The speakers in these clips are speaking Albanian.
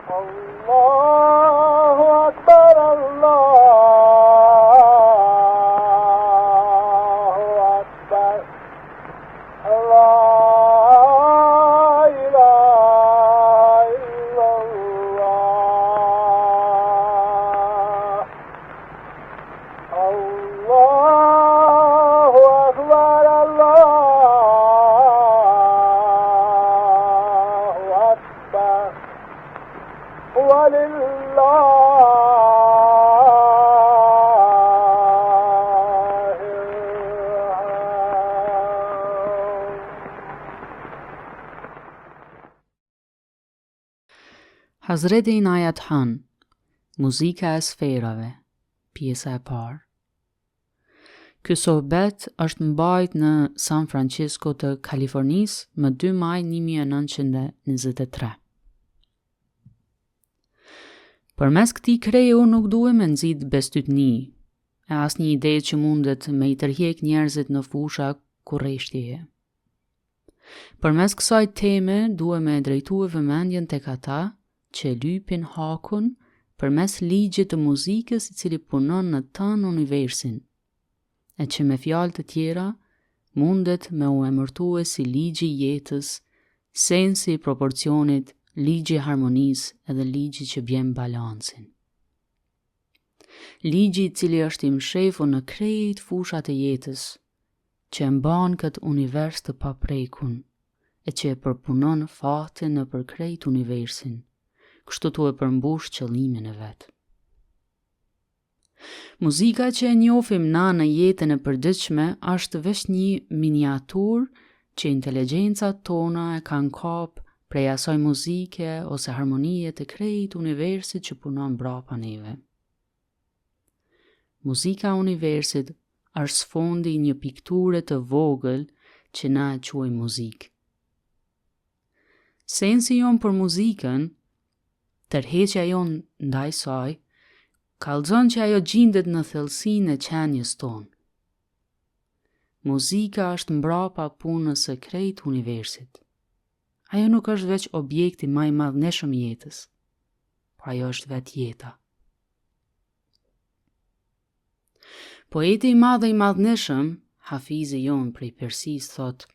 Allahu Akbar, Allahu Akbar, La ilaha illallah. Allahu Akbar, Allahu Akbar, Hazreti Inayat Han, Muzika e sferave, pjesa e parë. Ky sohbet është mbajt në San Francisco të Kalifornisë më 2 maj 1923. Përmes këtij kreu nuk duhem me nxit bestytni, e asnjë ide që mundet me i tërhiq njerëzit në fusha kurreshtjeje. Përmes kësaj teme duhem me drejtue vëmendjen tek ata që lypin hakun përmes ligjit të muzikës i cili punon në tën universin, e që me fjalë të tjera mundet me u emërtue si ligji i jetës, sensi i proporcionit, ligji i harmonisë edhe ligji që bjen balancin. Ligji i cili është i mshefur në krejt fushat e jetës, që e mban këtë univers të paprekun, e që e përpunon fatin në për krejt universin, kështu tu e përmbush qëllimin e vetë. Muzika që e njofim na në jetën e përditshme është veç një miniatur që inteligjencat tona e kanë kap prej asaj muzike ose harmonie të krejt universit që punon brapa neve. Muzika e universit është sfondi i një pikture të vogël që na e quajmë muzikë. Sensi jon për muzikën, tërheqja jon ndaj saj, kallëzon që ajo gjendet në thellësinë e qenjes tonë. Muzika është mbrapa punës së krejt universit. Ajo nuk është veç objekti më i madhneshëm i jetës, por ajo është vetë jeta. Poeti i madh dhe i madhneshëm, Hafizi jon prej Persisë thotë: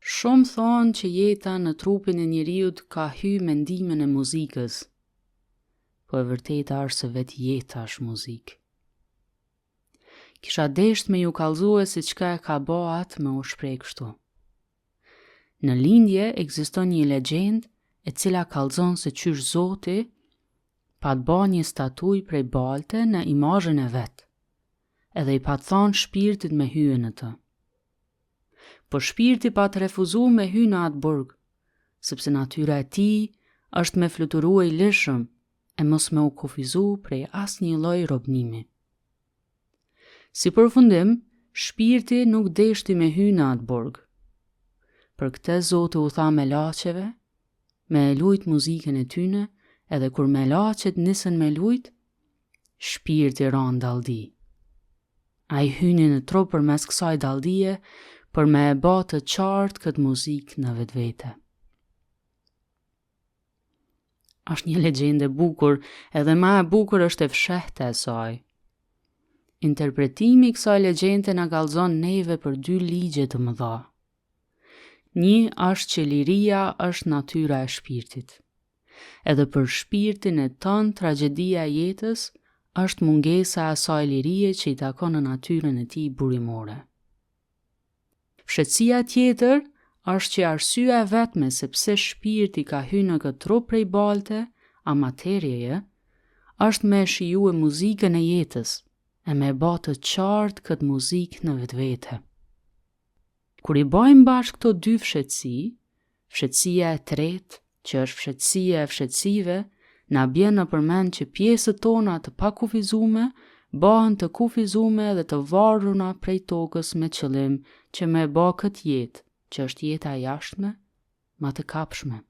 Shumë thonë që jeta në trupin e njeriut ka hy mendimin e muzikës, po e vërteta është se vetë jeta është muzikë. Kisha desht me ju kallëzue se çka e ka bo atë me u shpreh kështu. Në lindje ekziston një legjend e cila kallëzon se qysh Zoti pa të ba një statuj prej balte në imazhin e vetë, edhe i pa të thonë shpirtit me hyje në të. Po shpirti pa të refuzu me hy në atë burg, sepse natyra e tij është me fluturue i lishëm e mos me u kufizu prej asnjë lloj robnimi. Si përfundim, shpirti nuk deshti me hy në atë burg. Për këtë Zoti u tha me laçeve, me e lujt muzikën e tyne, edhe kur me laqet nisën me lujt, shpirti ra në daldi. Ai hyni në trup përmes kësaj dallije për me e bë të qartë këtë muzikë në vetvete. Është një legjendë e bukur, edhe më e bukur është e fshehtë e saj. Interpretimi i kësaj legjende na kallëzon neve për 2 ligje të mëdha. Një është që liria është natyra e shpirtit. Edhe për shpirtin e ton tragjedia e jetës është mungesa e asaj lirie që i takon në natyrën e tij burimore. Fshetësia tjetër është që arsyeja e vetme sepse shpirti ka hyrë në këtë trup prej balte, a materjeje, është me shijue muzikën e jetës e me bë të qartë këtë muzikë në vetvete. Kur i bajmë bashkë këto 2 fshetësi, fshetësia e tretë, që është fshetësia e fshetësive, na bjen në përmend që pjesët tona të pakufizume bëhen të kufizume dhe të varruna prej tokës me qëllim që me bë këtë jetë, që është jeta e jashtme, ma të kapshme.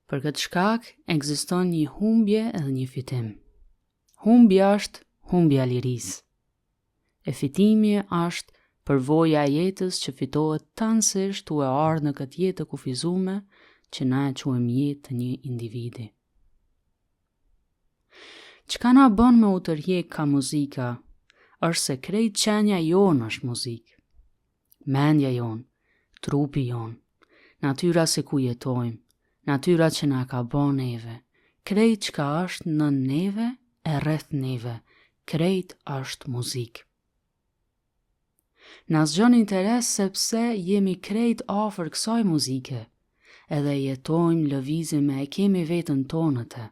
Për këtë shkak ekziston një humbje edhe një fitim. Humbja është humbja e lirisë. E fitimi është përvoja e jetës që fitohet tanësisht u e ardhë në këtë jetë të kufizume, që na e quajmë jetë të një individi. Çka na bën me u tërheq ka muzika, është se krejt qenja jonë është muzikë. Mendja jonë, trupi jonë, natyra se ku jetojmë, natyra që na ka bën neve, krejt çka është në neve e rreth neve, krejt është muzikë. Na zgjon interes sepse jemi krejt afër kësaj muzike, edhe jetojmë, lëvizim e kemi veten tonë te.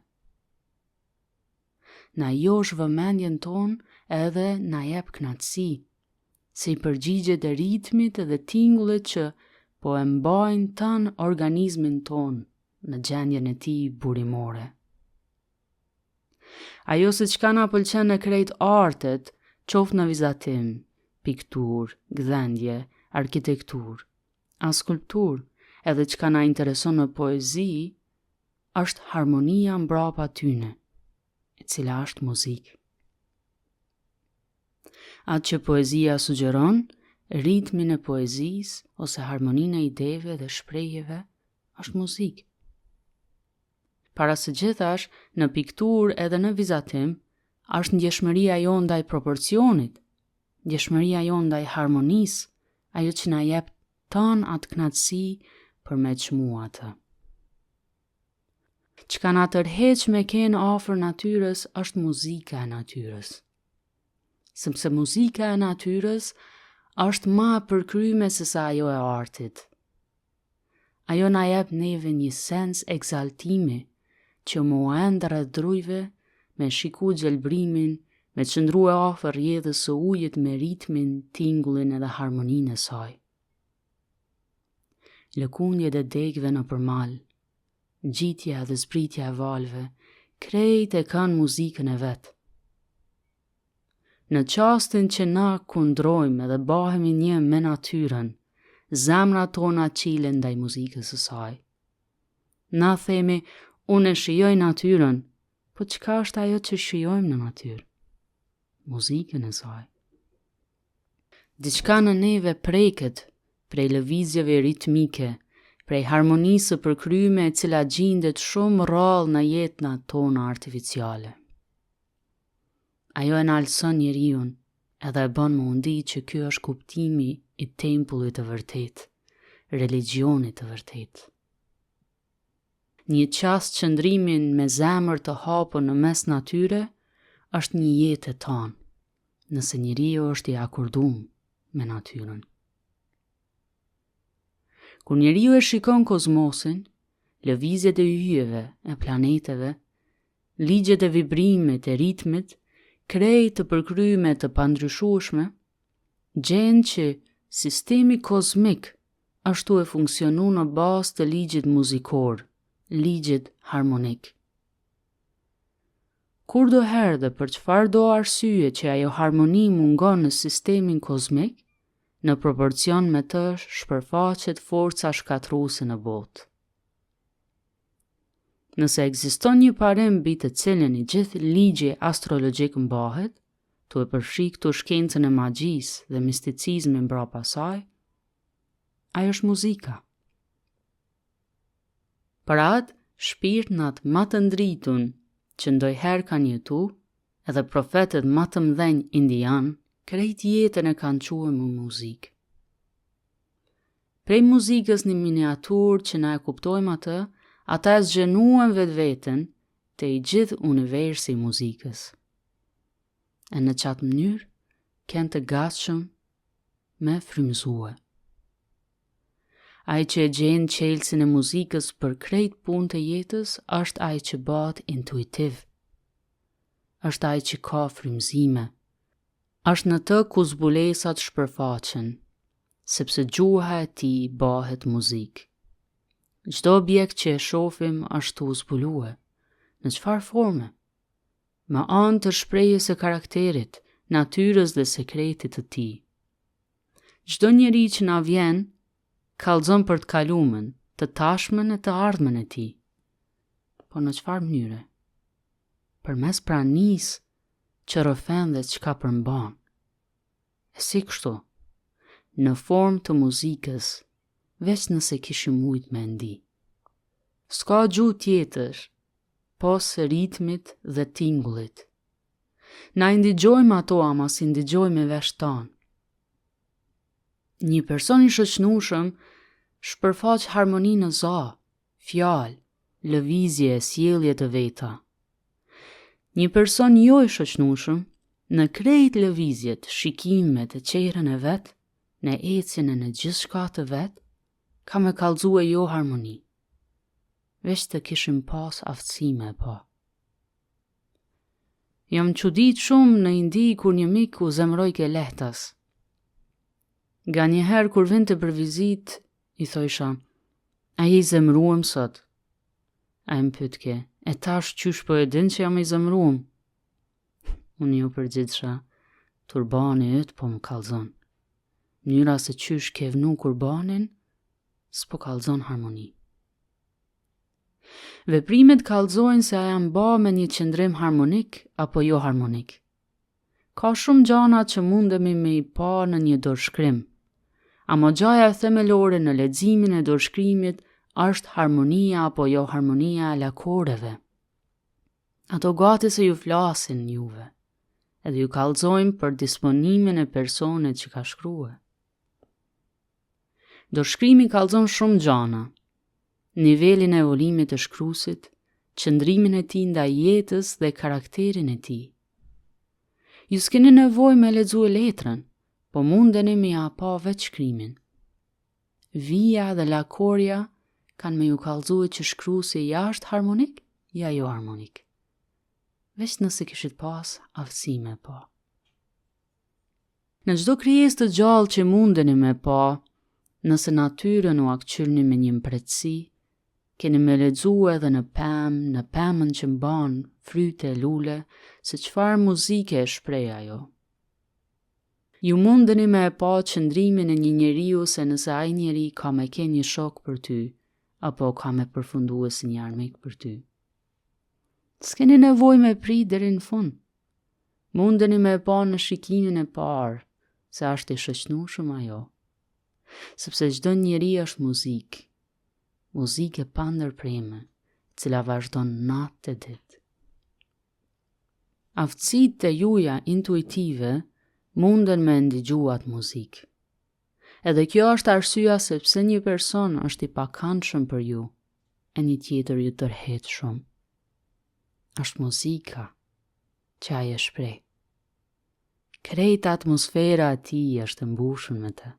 Na josh vëmendjen tonë edhe na jep knatësi, si përgjigje të ritmit dhe tingullit që po e mbajnë tan organizmin tonë në gjendjen e tij burimore. Ajo se çka na pëlqen në krejt artet, qoftë në vizatim, piktur, gdhendje, arkitektur, a skulptur, edhe çka na intereson në poezi, është harmonia mbrapa tyne, e cila është muzikë. Atë që poezia sugjeron, ritmin e poezisë ose harmoninë e ideve dhe shprehjeve, është muzikë. Para së gjithash, në piktur edhe në vizatim, është ndjeshmëria jonë ndaj proporcionit, ndjeshmëria jonë ndaj harmonisë, ajo që na jep tan atë knatësi për me çmu atë. Çka na tërheq me kënë afër natyrës është muzika e natyrës. Sepse muzika e natyrës është ma përkryme se sa ajo e artit. Ajo na jep neve një sens egzaltimi që mu ende rreth drujve, me shiku gjelbrimin, me qëndru e afër rrjedhës së ujit me ritmin, tingullin edhe harmoninë e saj. Lëkundjet e degëve në përmal, gjitja dhe zbritja e valve, krejt e kanë muzikën e vetë. Në qastin që na kundrojmë edhe bahemi një me natyrën, zemra tona qilen ndaj muzikës së saj. Na themi, unë e shijoj natyrën, po çka është ajo që shijojmë në natyrë? Muzikën e saj. Diçka në neve preket prej lëvizjeve ritmike, prej harmonisë përkryme e cila gjendet shumë rrallë në jetëna tona artificiale. Ajo e nalëson njeriun edhe e bën më undi që ky është kuptimi i tempullit të vërtet, religionit të vërtet. Një qast qëndrimin me zemër të hapur në mes natyre është një jetë e tanë, nëse njeriu është i akordum me natyrën. Kur njeriu e shikon kozmosin, lëvizjet e yjeve, e planeteve, ligjet e vibrimit e ritmit, krejt të përkryme të pandryshueshme, gjen që sistemi kozmik ashtu e funksionu në bazë të ligjit muzikor, ligjit harmonik. Kur do herë dhe për çfarë do arsye që ajo harmoni mungon në sistemin kozmik, në proporcion me të shpërfaqet forca shkatruese në botë. Nëse ekziston një parim mbi të cilën i gjithë ligji astrologjik mbahet, tu e përfshi këtu shkencën e magjisë dhe misticizmin mbrapa saj, ajo është muzika. Për atë shpirtnat më të ndritun që ndojherë kanë jetu, edhe profetët më të mëdhenj indian, krejt jetën e kanë quajtur me muzikë. Prej muzikës në miniaturë që na e kuptojmë atë, ata e zgjenuan vetveten te i gjithë universi i muzikës. E në qatë mënyrë, kënë të gatshëm me frymëzue. Ai që e gjen qelsin e muzikës për krejt punë të jetës, është ai që bëhet intuitiv. Është ai që ka frymëzime. Është në të ku zbulesat shpërfaqen, sepse gjuha e tij bëhet muzikë. Çdo objekt që e shohim ashtu zbulue. Në çfarë forme? Me anë të shprehjes së karakterit, natyrës dhe sekretit të tij. Çdo njeri që na vjen, kallëzon për të kalumen, të tashmen e të ardhmen e tij. Po në çfarë mënyre? Përmes pranisë që rrëfen dhe çka përmban. E si kështu? Në formë të muzikës, veç nëse kishim ujtë me ndi. S'ka gjuhë tjetër, pos ritmit dhe tingullit. Na i ndigjojmë ato ama si ndigjojmë me vesh tanë. Një person i shoqnueshëm shpërfaq harmoni në za, fjalë, lëvizje, sjellje të veta. Një person jo i shoqnueshëm në krejt lëvizjet, shikimet e qerën e vet, në ecjen e në gjithçka të vet, ka me kallëzue jo harmoni. Veç të kishim pas aftësime pa. Jam çudit shumë në Indi kur një mik u zemroj ke lehtas. Nga njëherë kur vinte për vizit, i thojsha, a je i zemruem sot? A më pytke, e tash qysh po e din që jam i zemruem? Unë ju përgjithsha, turbani yt po më kallzon. Mënyra se qysh ke vnu kurbanin, s'po kallzon harmoni. Veprimet kallzojnë se a janë ba me një qëndrim harmonik apo jo harmonik. Ka shumë gjana që mundemi me i pa në një dorëshkrim, ama gjaja themelore në leximin e dorëshkrimit është harmonia apo jo harmonia e lakoreve. Ato gati se ju flasin juve, edhe ju kallzojnë për disponimin e personit që ka shkrue. Dorëshkrimi kallzon shumë gjana, nivelin e evolimit të shkruesit, qëndrimin e tij ndaj jetës dhe karakterin e tij. Ju s'keni nevojë me lexue letrën, po mundeni me ja pa veç shkrimin. Vija dhe lakorja kanë me ju kallzue që shkruesi jashtë harmonik, ja jo harmonik. Veç nëse kishit pas aftësime pa. Në çdo krijesë të gjallë që mundeni me pa, nëse natyrën u akqyrni me një mpretësi, keni me lexue edhe në pemën që mban fryte e lule, se çfarë muzike e shpreh ajo. Ju mundeni me e pa qëndrimin e një njeriu se nëse ai njeri ka me ke një shok për ty, apo ka me përfundue si një armik për ty. S'keni nevojë me prit deri në fund. Mundeni me e pa në shikimin e parë, se është i shoqnueshëm ajo. Sepse çdo njeri është muzikë e pandërprerme, cila vazhdon natë e ditë. Aftësitë e juaja intuitive munden me ndigju atë muzikë. Edhe kjo është arsyeja se pse një person është i pakëndshëm për ju, e një tjetër ju tërhet shumë. Është muzika që ai e shpreh. Krejt atmosfera e tij është mbushur me të.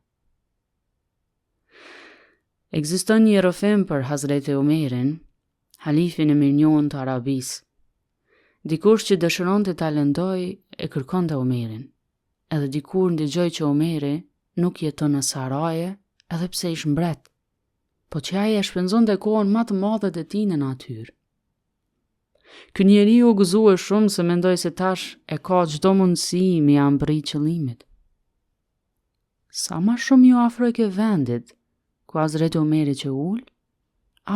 Ekziston një rrëfim për Hazreti Omerin, halifin e mirënjohur të Arabisë. Dikush që dëshironte ta lëndoj e kërkonte Omerin, edhe dikur ndigjoi që Omeri nuk jeton në saraje edhe pse ish mbret, po që ai e shpenzonte kohën më të madhe të tij në natyrë. Ky njeriu u gëzua shumë se mendoi se tash e ka çdo mundësi me ia mbërrit qëllimit. Sa më shumë ju afroi ke vendit ku Hazreti Omeri që ul,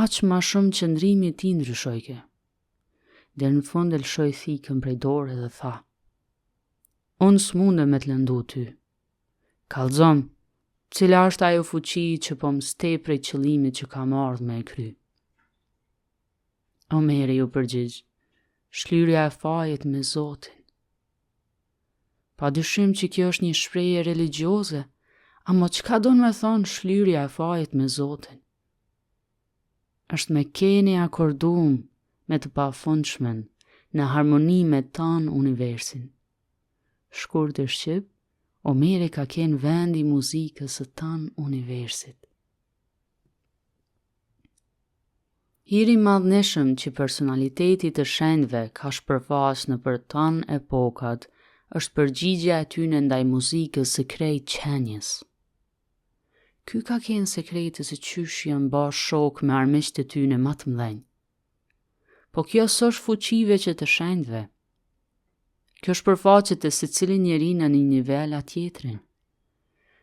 aq më shumë qëndrimi i tij ndryshoi. Deri në fund e lëshoi thikën prej dorë dhe tha: Unë s'mundem me të lëndu ty. Kallzom, cila është ajo fuqi që po më steprej qëllimit që kam ardhur me e kry. Omeri ju përgjigj: Shlyrja e fajit me Zotin. Padyshim që kjo është një shprehje religjioze, ama çka do me thonë shlyrja e fajit me Zotin? Është me keni akordum me të pafundshmen në harmoni me tanë universin. Shkurt e shqip, Omeri ka qenë vendi muzikës së tanë universit. Hiri madhneshëm që personaliteti të shenjtëve ka shpërfaq në për tanë epokat është përgjigjja e tyre ndaj muzikës së krejt qenjes. Ky ka qenë sekreti se qysh janë ba shok me armiqtë e tyre më të mëdhenj. Po kjo s'është fuqive që të shenjtëve. Kjo shpërfaqet e secili njeri në një nivel tjetrin.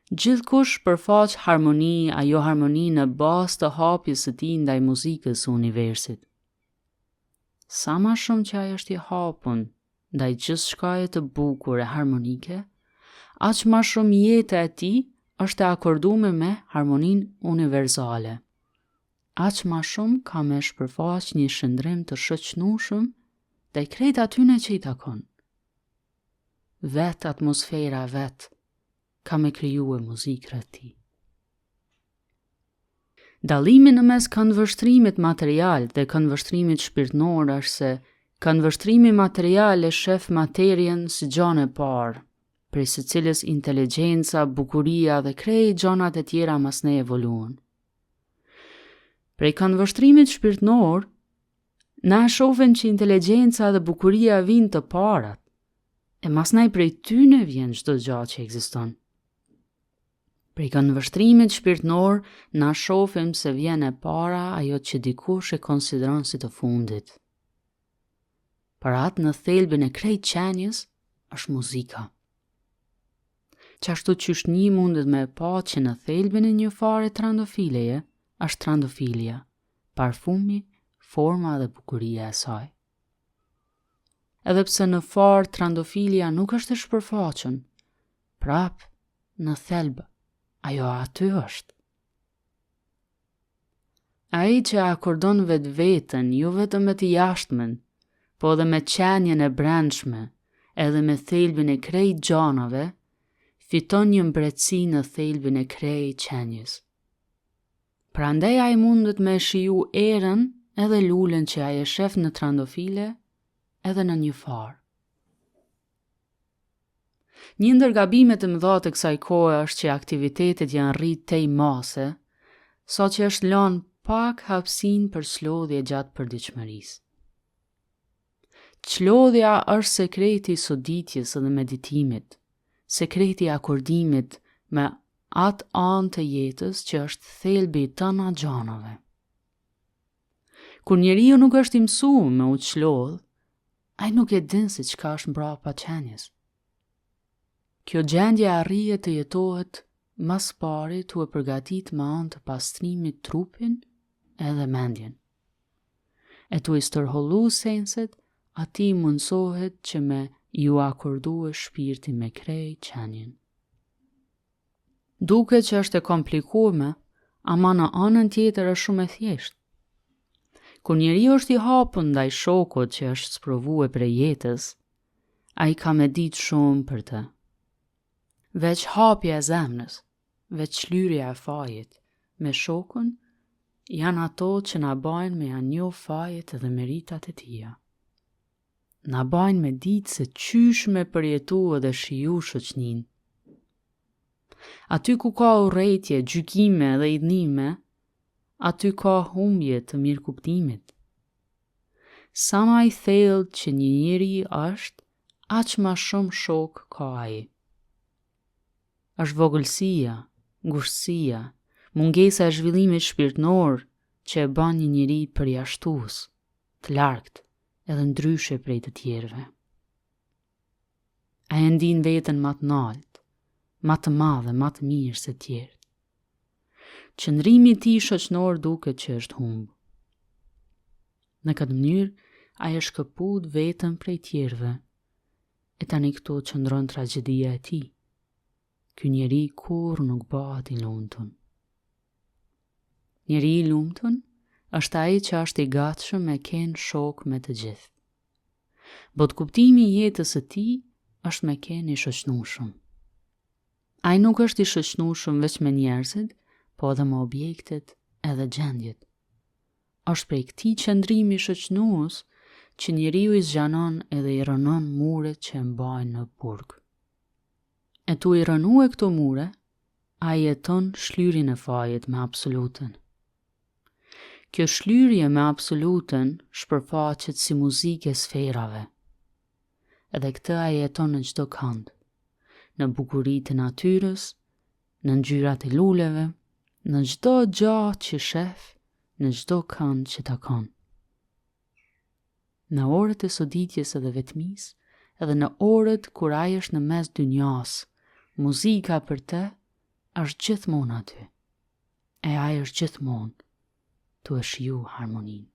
Gjithkush përfaq harmoni ajo harmoni në bazë të hapjes së tij ndaj muzikës së universit. Sa më shumë që ai është i hapur ndaj gjithçkaje të bukur e harmonike, aq më shumë jeta e tij është e akorduar me harmoninë universale. aq ma shumë ka me shpërfaq një shëndrim të shoqnushëm dhe i krejt atyne që i takon. Vet atmosfera vet ka me kriju e muzikë ti. Dallimi në mes këndvështrimit material dhe këndvështrimit shpirtnor është se këndvështrimi material e shef materien si gjon e parë, prej së cilës inteligjenca, bukuria dhe krejt gjonat e tjera mas ne evoluon. Prej këndvështrimit shpirtnor, na shofen që inteligjenca dhe bukuria vinë të parat, e mas naj prej tyne vjen çdo gjë që ekziston. Prej këndvështrimit shpirtnor, na shofim se vjen e para ajo që dikush e konsideron si të fundit. Për atë në thelbin e krejt qenjes është muzika. Qashtu qysh një mundet me pa që në thelbin e një fare trandofileje është trandofilia, parfumi, forma dhe bukuria e saj. Edhe pse në far trandofilia nuk është e shpërfaqen, prap në thelb ajo aty është. Ai që akordon vetë vetën, jo vetëm me të jashtmen, po edhe me qenjen e brendshme, edhe me thelbin e krejt gjanave, fiton një mbretësi në thelbin e krejt qenjes. Prandaj ai mundet me shiju erën edhe lulen që ai e shef në trandofile edhe në një farë. Një ndër gabimet e mëdha të kësaj kohe është që aktivitetet janë rrit tej mase, sa që është lënë pak hapësinë për çlodhje gjatë përditshmërisë. Çlodhja është sekreti i soditjes dhe meditimit, sekreti i akordimit me atë anë të jetës që është thelbi i tëna gjanave. Kur njeriu nuk është i mësuar me u çlodh, ai nuk e din se çka është mbrapa qenjes. Kjo gjendje arrihet të jetohet mas pari tu e përgatit me anë të pastrimit trupin edhe mendjen. E tu i stërhollu senset, ati mundsohet që me ju akordue shpirtin me krejt qenjen. Duket që është e komplikume, ama në anën tjetër është shumë e thjeshtë. Kur njeriu është i hapur ndaj shokut që është sprovue prej jetës, ai ka me ditë shumë për të. Veç hapja e zemrës, veç lyrja e fajit me shokun, janë ato që na bajnë me janë njoh fajet edhe meritat e tia. Na bajnë me ditë se qysh me përjetu edhe shiju shoqnin. Aty ku ka urrejtje, gjykime dhe idhnime, aty ka humbje të mirëkuptimit. Sa ma i thellë që një njeri është, aq ma shumë shok ka ai. Është vogëlsia, ngushtësia, mungesa e zhvillimit shpirtnor që e bën një njeri përjashtues, të largët edhe ndryshe prej të tjerëve. Ai e ndin veten më të lartë, më të madhe, më të mirë se tjerë. Qëndrimi i tij shoqnor duket që është humb. Në këtë mënyrë, ai është shkëput vetëm prej tjerëve. E tani këtu qëndron tragjedia e tij. Ky njeri kur nuk bëhet i lumtur. Njeri i lumtur është ai që është i gatshëm me kenë shok me të gjithë. Botkuptimi i jetës së tij është me kenë i shoqnueshëm. Ai nuk është i shoqnueshëm vetëm me njerëzit, po edhe me objektet edhe gjendjet. Është prej këtij qëndrimi shoqnues që njeriu i zgjanon edhe i rënon muret që e mbajnë në burg. E tu i rënue këto mure, ai jeton shlyrin e fajit me absolutën. Kjo shlyrje me absolutën shpërfaqet si muzikë e sferave. Edhe këtë ai jeton në çdo kënd, në bukuritë e natyrës, në ngjyrat e luleve, në çdo gjë që shef, në çdo kënd që takon. Në orët e soditjes edhe vetmisë, edhe në orët kur ai është në mes dynjas, muzika për të është gjithmonë aty. E ai është gjithmonë tu e shiju harmoninë.